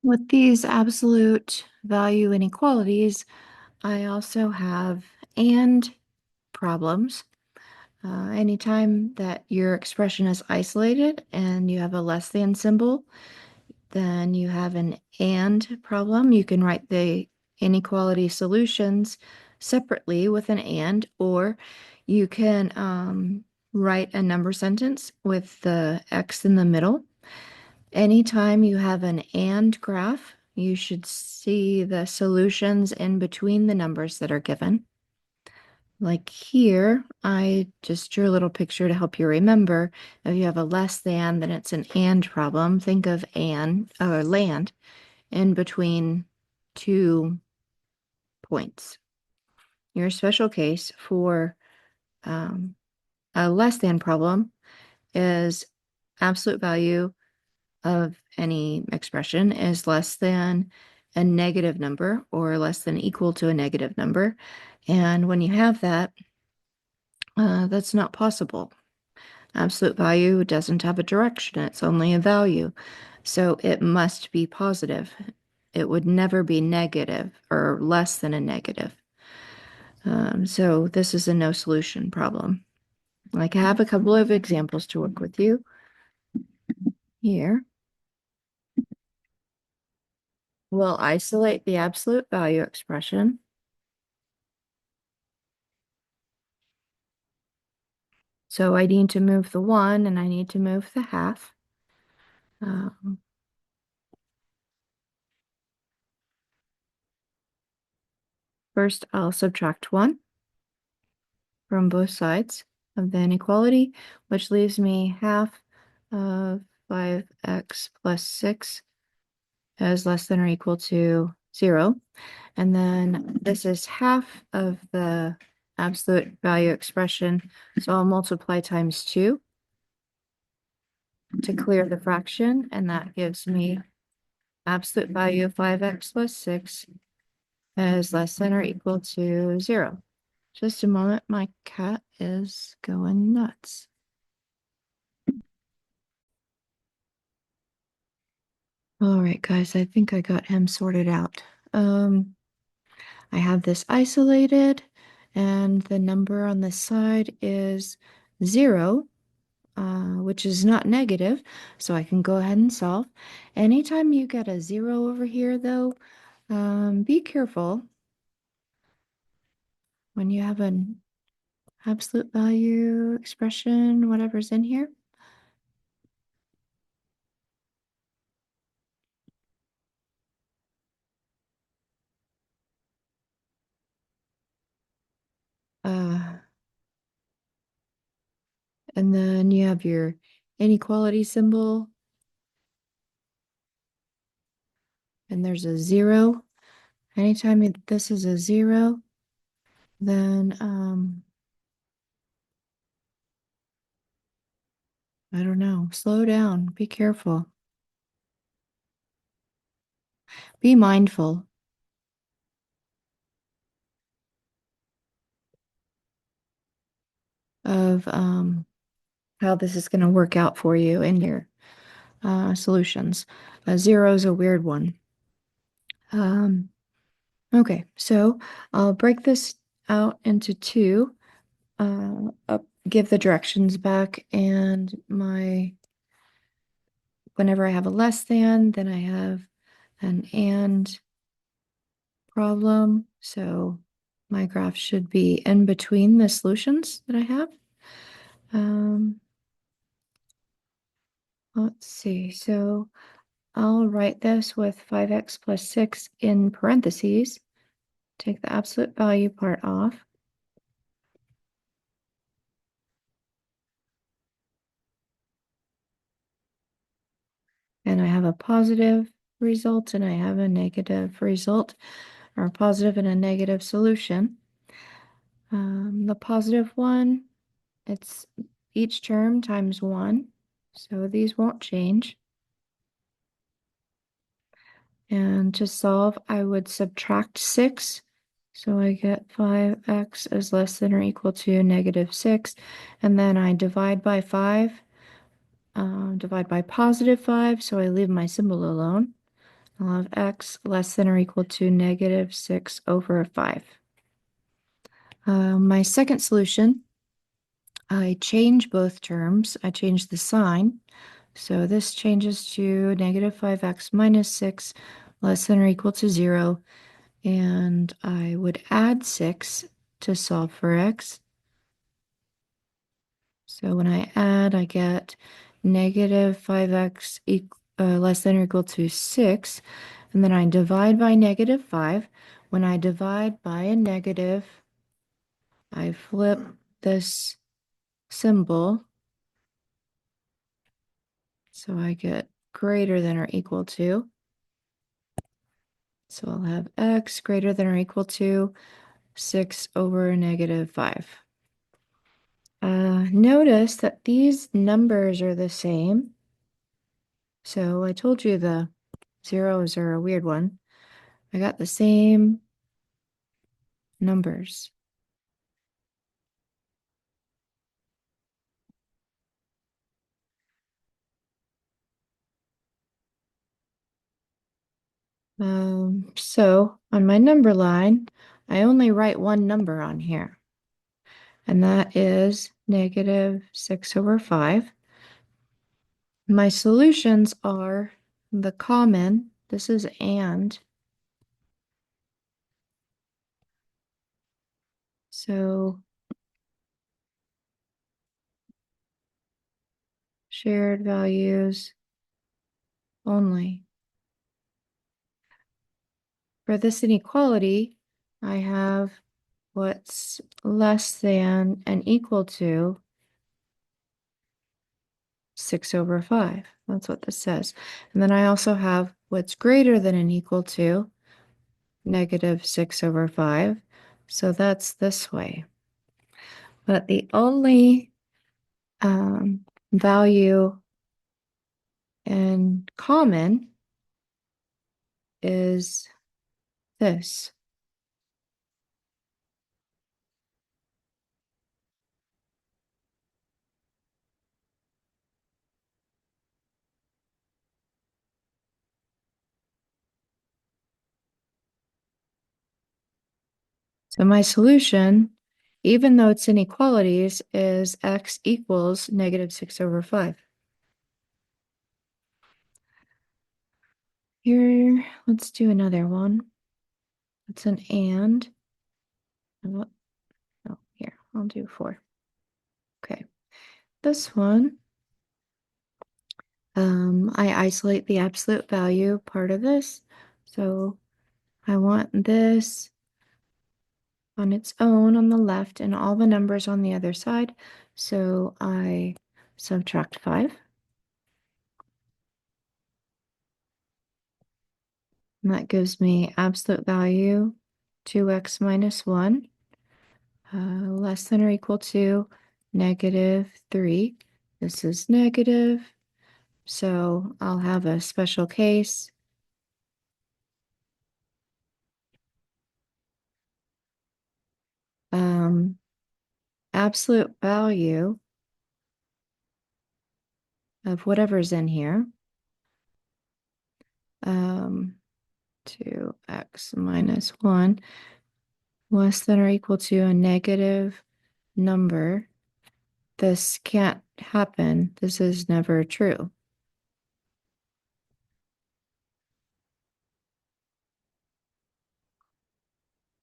With these absolute value inequalities, I also have and problems. Anytime that your expression is isolated and you have a less than symbol, then you have an and problem. You can write the inequality solutions separately with an and, or you can write a number sentence with the X in the middle. Anytime you have an and graph, you should see the solutions in between the numbers that are given. Like here, I just drew a little picture to help you remember. If you have a less than, then it's an and problem. Think of and or land in between 2 points. Your special case for a less than problem is absolute value of any expression is less than a negative number or less than equal to a negative number. And when you have that, that's not possible. Absolute value doesn't have a direction, it's only a value. So it must be positive. It would never be negative or less than a negative. So this is a no solution problem. Like I have a couple of examples to work with you here. We'll isolate the absolute value expression. So I need to move the 1 and I need to move the half. Um, First, I'll subtract 1 from both sides of the inequality, which leaves me half of 5x plus 6 as less than or equal to 0. And then this is half of the absolute value expression. So I'll multiply times 2 to clear the fraction, and that gives me absolute value of 5x plus 6 is less than or equal to 0. Just a moment, my cat is going nuts. All right, guys, I think I got him sorted out. I have this isolated, and the number on this side is 0, which is not negative, so I can go ahead and solve. Anytime you get a 0 over here, though, be careful when you have an absolute value expression, whatever's in here. Uh, and then you have your inequality symbol, and there's a 0. Anytime this is a 0, then I don't know, slow down, be careful, be mindful of how this is going to work out for you in your solutions. A 0 is a weird one. Okay, so I'll break this out into 2, give the directions back, and whenever I have a less than, then I have an and problem. So my graph should be in between the solutions that I have. Let's see, so I'll write this with 5x plus 6 in parentheses, take the absolute value part off. And I have a positive result and I have a negative result, or a positive and a negative solution. The positive one, it's each term times 1, so these won't change. And to solve, I would subtract 6. So I get 5x is less than or equal to negative 6. And then I divide by 5, divide by positive 5, so I leave my symbol alone. I'll have x less than or equal to negative 6 over 5. My second solution, I change both terms. I change the sign. So this changes to negative 5x minus 6 less than or equal to 0. And I would add 6 to solve for x. So when I add, I get negative 5x less than or equal to 6. And then I divide by negative 5. When I divide by a negative, I flip this symbol. So I get greater than or equal to. So I'll have x greater than or equal to 6 over negative 5. Notice that these numbers are the same. So I told you the zeros are a weird one. I got the same numbers. So on my number line, I only write one number on here, and that is negative 6 over 5. My solutions are the common, this is and. So shared values only. For this inequality, I have what's less than and equal to 6 over 5. That's what this says. And then I also have what's greater than and equal to negative 6 over 5. So that's this way. But the only value in common is this. So my solution, even though it's inequalities, is x equals negative 6 over 5. Here, let's do another one. It's an and. Oh, here, I'll do 4. Okay. This one, I isolate the absolute value part of this. So I want this on its own on the left and all the numbers on the other side. So I subtract 5. And that gives me absolute value 2x minus 1 less than or equal to negative 3. This is negative. So I'll have a special case. Absolute value of whatever's in here. 2x minus 1 less than or equal to a negative number. This can't happen. This is never true.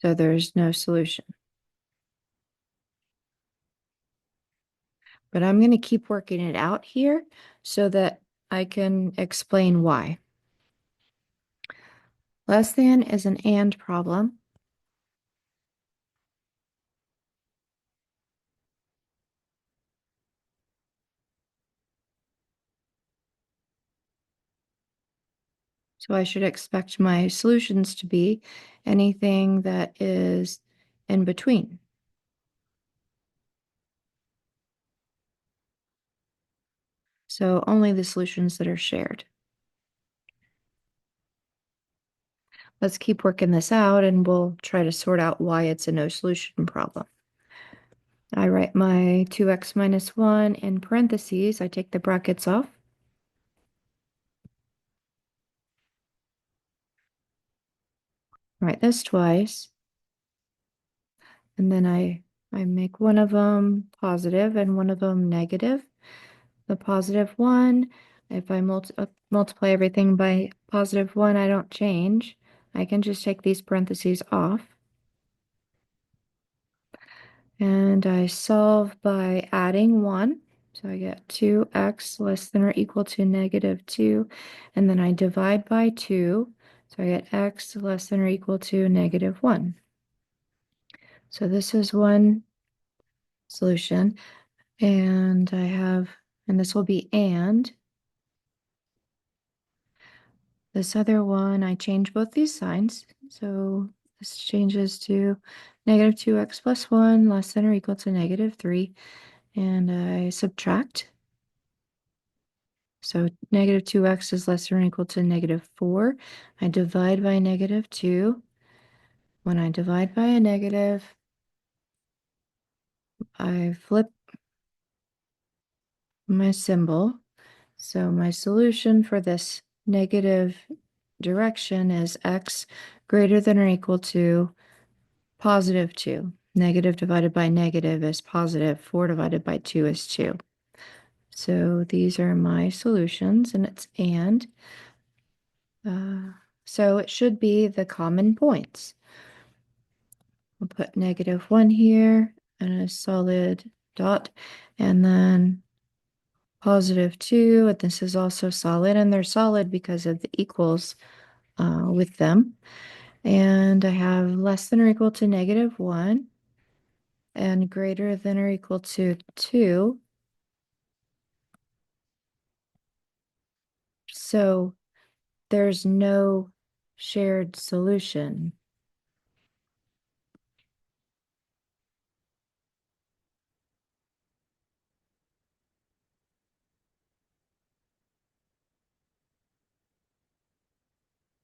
So there's no solution. But I'm going to keep working it out here so that I can explain why. Less than is an and problem. So I should expect my solutions to be anything that is in between. So only the solutions that are shared. Let's keep working this out and we'll try to sort out why it's a no solution problem. I write my 2x minus 1 in parentheses. I take the brackets off. write this twice. And then I make one of them positive and one of them negative. The positive one, if I multiply everything by positive 1, I don't change. I can just take these parentheses off. And I solve by adding 1. So I get 2x less than or equal to negative 2. And then I divide by 2. So I get x less than or equal to negative 1. So this is one solution. And and this will be and. This other one, I change both these signs. So this changes to negative 2x plus 1 less than or equal to negative 3. And I subtract. So negative 2x is less than or equal to negative 4. I divide by negative 2. When I divide by a negative, I flip my symbol. So my solution for this negative direction is x greater than or equal to positive 2. Negative divided by negative is positive. 4 divided by 2 is 2. So these are my solutions, and it's and. So it should be the common points. We'll put negative 1 here and a solid dot, and then positive 2, and this is also solid, and they're solid because of the equals with them. And I have less than or equal to negative 1 and greater than or equal to 2. So there's no shared solution.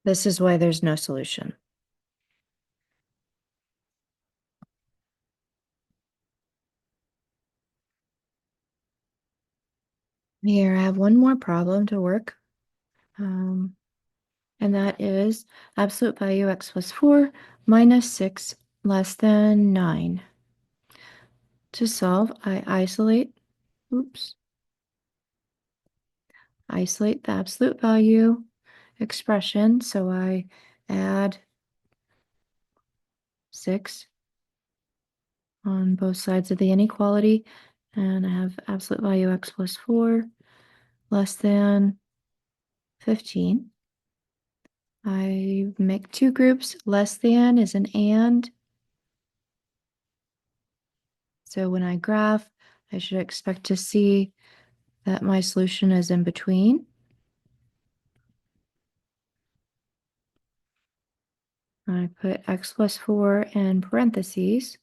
This is why there's no solution. Here, I have one more problem to work. And that is absolute value x plus 4 minus 6 less than 9. To solve, I isolate the absolute value expression. So I add 6 on both sides of the inequality, and I have absolute value x plus 4 less than 15. I make two groups. Less than is an and. So when I graph, I should expect to see that my solution is in between. I put x plus 4 in parentheses.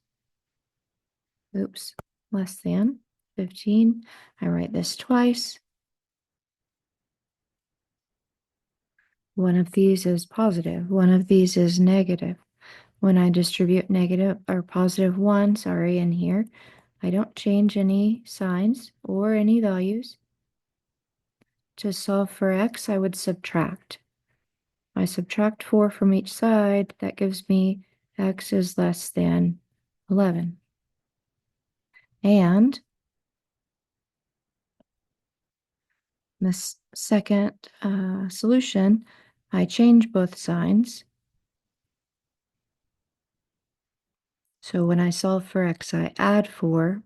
Oops, less than 15. I write this twice. One of these is positive. One of these is negative. When I distribute negative or positive 1, in here, I don't change any signs or any values. To solve for x, I would subtract. I subtract 4 from each side. That gives me x is less than 11. And this second solution, I change both signs. So when I solve for x, I add 4.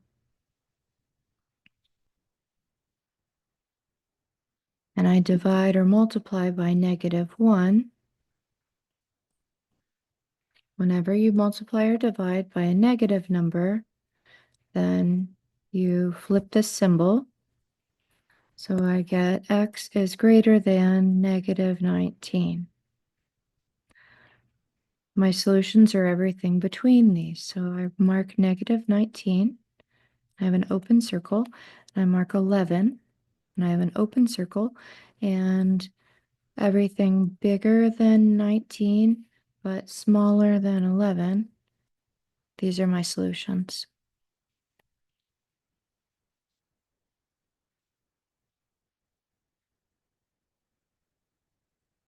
And I divide or multiply by negative 1. Whenever you multiply or divide by a negative number, then you flip this symbol. So I get x is greater than negative 19. My solutions are everything between these. So I mark negative 19. I have an open circle. And I mark 11. And I have an open circle. And everything bigger than 19, but smaller than 11. These are my solutions.